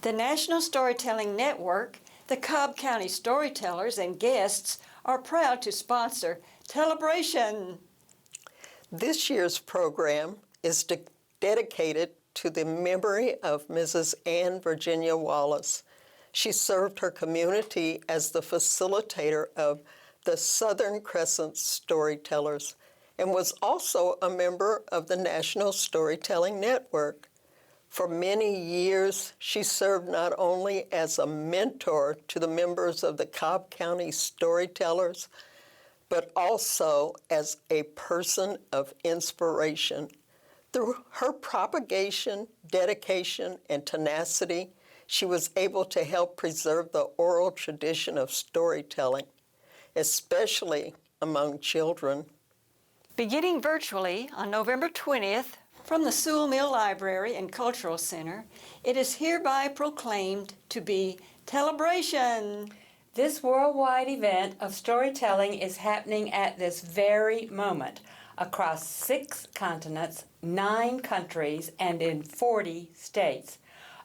The National Storytelling Network, the Cobb County Storytellers, and guests are proud to sponsor Tellebration. This year's program is dedicated to the memory of Mrs. Anne Virginia Wallace. She served her community as the facilitator of the Southern Crescent Storytellers and was also a member of the National Storytelling Network. For many years, she served not only as a mentor to the members of the Cobb County Storytellers, but also as a person of inspiration. Through her propagation, dedication, and tenacity, she was able to help preserve the oral tradition of storytelling, especially among children. Beginning virtually on November 20th from the Sewell Mill Library and Cultural Center, it is hereby proclaimed to be Tellebration. This worldwide event of storytelling is happening at this very moment across 6 continents, 9 countries, and in 40 states.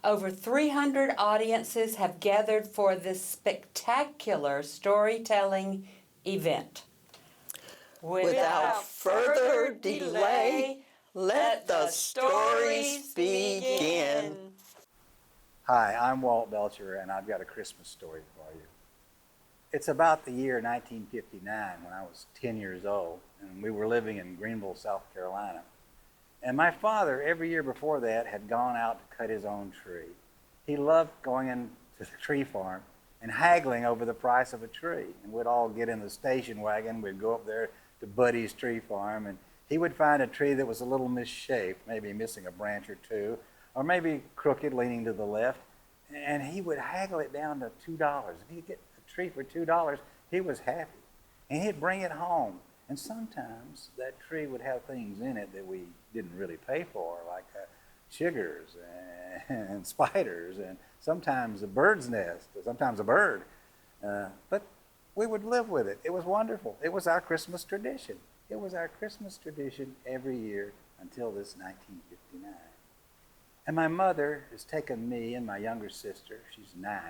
Over 300 audiences have gathered for this spectacular storytelling event. Without further delay, let the stories begin. Hi, I'm Walt Belcher, and I've got a Christmas story for you. It's about the year 1959 when I was 10 years old, and we were living in Greenville, South Carolina. And my father, every year before that, had gone out to cut his own tree. He loved going into the tree farm and haggling over the price of a tree. And we'd all get in the station wagon, we'd go up there to Buddy's tree farm, and he would find a tree that was a little misshaped, maybe missing a branch or two, or maybe crooked, leaning to the left, and he would haggle it down to $2. If he could get a tree for $2, he was happy. And he'd bring it home. And sometimes that tree would have things in it that we didn't really pay for, like chiggers and spiders, and sometimes a bird's nest, or sometimes a bird. But we would live with it. It was wonderful. It was our Christmas tradition. It was our Christmas tradition every year until this 1959. And my mother has taken me and my younger sister, she's 9,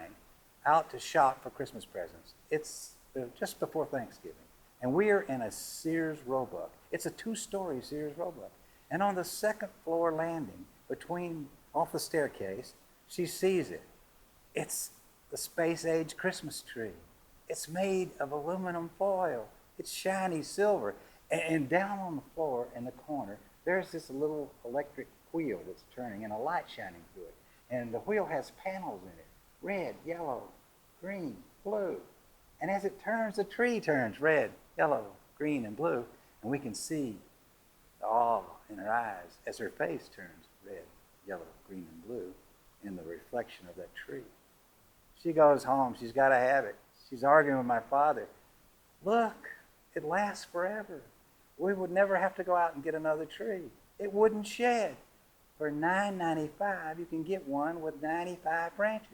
out to shop for Christmas presents. It's just before Thanksgiving. And we are in a Sears Roebuck. It's a 2-story Sears Roebuck. And on the second floor landing, off the staircase, she sees it. It's the space-age Christmas tree. It's made of aluminum foil. It's shiny silver. And down on the floor in the corner, there's this little electric wheel that's turning and a light shining through it. And the wheel has panels in it, red, yellow, green, blue. And as it turns, the tree turns red, yellow, green, and blue. And we can see the awe in her eyes as her face turns red, yellow, green, and blue in the reflection of that tree. She goes home. She's got to have it. She's arguing with my father. Look, it lasts forever. We would never have to go out and get another tree. It wouldn't shed. For $9.95, you can get one with 95 branches.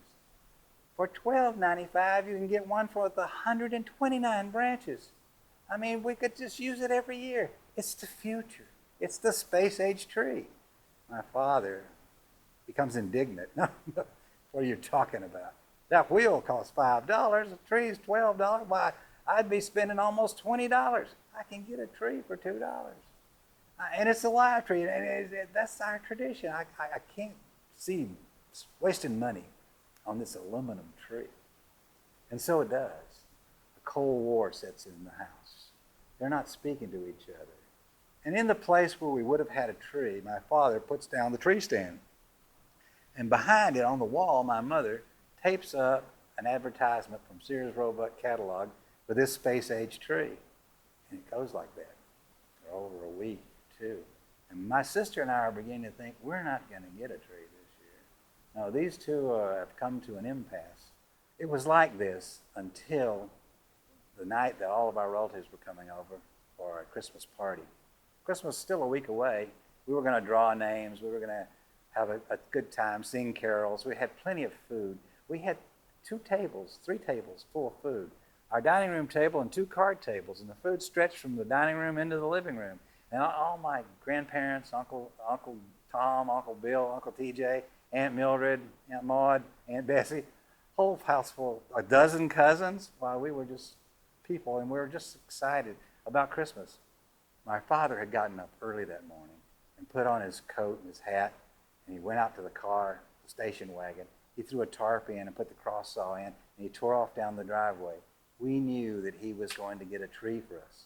For $12.95, you can get one for the 129 branches. I mean, we could just use it every year. It's the future. It's the space-age tree. My father becomes indignant. No, what are you talking about? That wheel costs $5. The tree's $12. Why, I'd be spending almost $20. I can get a tree for $2. And it's a live tree, and that's our tradition. I can't see wasting money on this aluminum tree. And so it does. The Cold War sets in the house. They're not speaking to each other. And in the place where we would have had a tree, my father puts down the tree stand. And behind it on the wall, my mother tapes up an advertisement from Sears Roebuck catalog for this space-age tree. And it goes like that for over a week, too. And my sister and I are beginning to think, we're not going to get a tree this year. No, these two have come to an impasse. It was like this until the night that all of our relatives were coming over for a Christmas party. Christmas was still a week away. We were going to draw names. We were going to have a good time, sing carols. We had plenty of food. We had 3 tables full of food. Our dining room table and 2 card tables, and the food stretched from the dining room into the living room. And all my grandparents, Uncle Tom, Uncle Bill, Uncle TJ, Aunt Mildred, Aunt Maud, Aunt Bessie, whole house full, a dozen cousins. While we were just people, and we were just excited about Christmas. My father had gotten up early that morning and put on his coat and his hat, and he went out to the car, the station wagon. He threw a tarp in and put the cross saw in, and he tore off down the driveway. We knew that he was going to get a tree for us.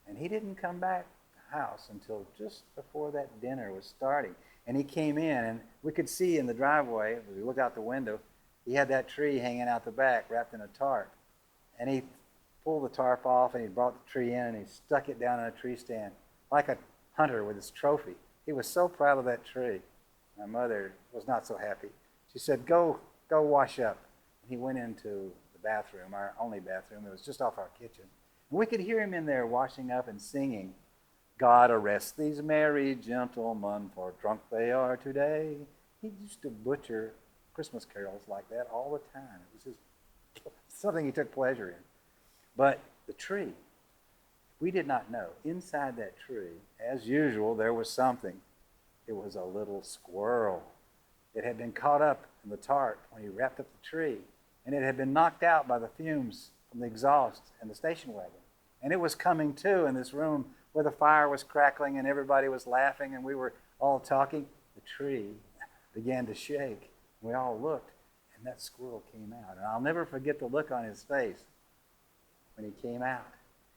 And he didn't come back to the house until just before that dinner was starting. And he came in, and we could see in the driveway, as we looked out the window, he had that tree hanging out the back, wrapped in a tarp. And he pulled the tarp off, and he brought the tree in, and he stuck it down in a tree stand like a hunter with his trophy. He was so proud of that tree. My mother was not so happy. She said, go wash up. And he went into the bathroom, our only bathroom. It was just off our kitchen. And we could hear him in there washing up and singing, God arrest these merry gentlemen, for drunk they are today. He used to butcher Christmas carols like that all the time. It was just something he took pleasure in. But the tree, we did not know. Inside that tree, as usual, there was something. It was a little squirrel. It had been caught up in the tarp when he wrapped up the tree, and it had been knocked out by the fumes from the exhaust and the station wagon. And it was coming to in this room where the fire was crackling and everybody was laughing and we were all talking. The tree began to shake. We all looked, and that squirrel came out. And I'll never forget the look on his face when he came out.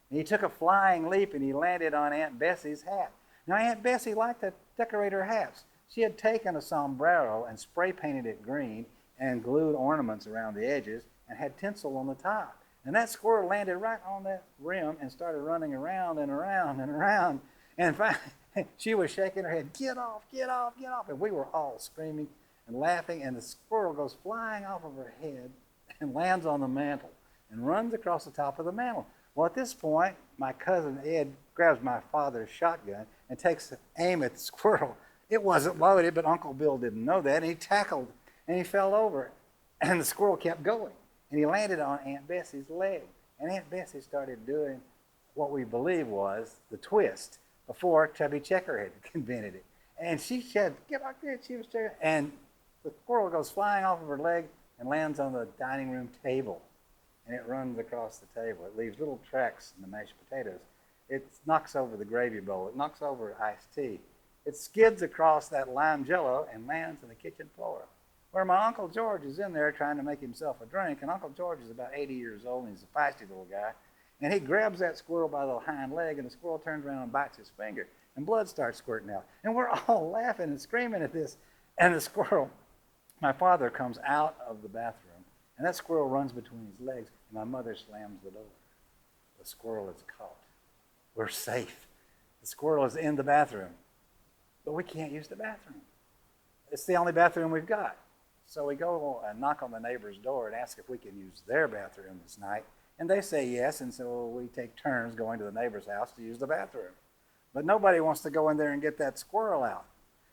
And he took a flying leap and he landed on Aunt Bessie's hat. Now, Aunt Bessie liked to decorate her hats. She had taken a sombrero and spray painted it green and glued ornaments around the edges and had tinsel on the top. And that squirrel landed right on that rim and started running around and around and around. And finally, she was shaking her head, get off, get off, get off. And we were all screaming and laughing, and the squirrel goes flying off of her head and lands on the mantle and runs across the top of the mantle. Well, at this point, my cousin Ed grabs my father's shotgun and takes aim at the squirrel. It wasn't loaded, but Uncle Bill didn't know that, and he tackled, and he fell over, and the squirrel kept going, and he landed on Aunt Bessie's leg, and Aunt Bessie started doing what we believe was the twist before Chubby Checker had invented it. And she said, get like this, she was there, and the squirrel goes flying off of her leg and lands on the dining room table, and it runs across the table. It leaves little tracks in the mashed potatoes. It knocks over the gravy bowl. It knocks over iced tea. It skids across that lime jello and lands on the kitchen floor, where my Uncle George is in there trying to make himself a drink. And Uncle George is about 80 years old, and he's a feisty little guy. And he grabs that squirrel by the hind leg, and the squirrel turns around and bites his finger, and blood starts squirting out. And we're all laughing and screaming at this. And the squirrel, my father comes out of the bathroom, and that squirrel runs between his legs, and my mother slams the door. The squirrel is caught. We're safe. The squirrel is in the bathroom, but we can't use the bathroom. It's the only bathroom we've got. So we go and knock on the neighbor's door and ask if we can use their bathroom this night. And they say yes, and so we take turns going to the neighbor's house to use the bathroom. But nobody wants to go in there and get that squirrel out.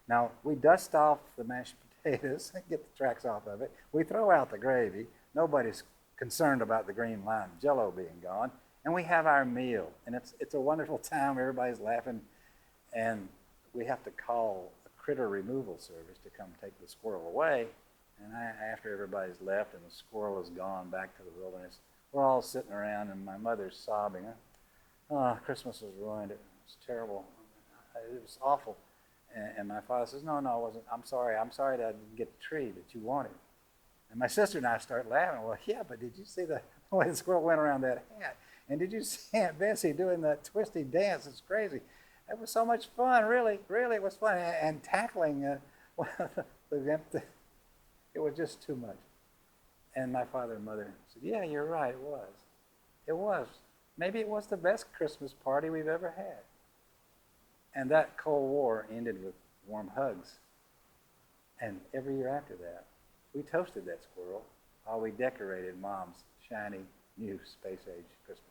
Now, we dust off the mashed potatoes, get the tracks off of it. We throw out the gravy. Nobody's concerned about the green lime jello being gone. And we have our meal. And it's a wonderful time. Everybody's laughing. And we have to call a critter removal service to come take the squirrel away. And after everybody's left and the squirrel is gone back to the wilderness, we're all sitting around and my mother's sobbing. Oh, Christmas was ruined. It was terrible. It was awful. And my father says, no, it wasn't. I'm sorry. I'm sorry that I didn't get the tree that you wanted. And my sister and I start laughing. Well, yeah, but did you see the way the squirrel went around that hat? And did you see Aunt Bessie doing that twisty dance? It's crazy. It was so much fun, really, it was fun. And tackling it was just too much. And my father and mother said, yeah, you're right, it was. It was. Maybe it was the best Christmas party we've ever had. And that Cold War ended with warm hugs. And every year after that, we toasted that squirrel while we decorated Mom's shiny new space-age Christmas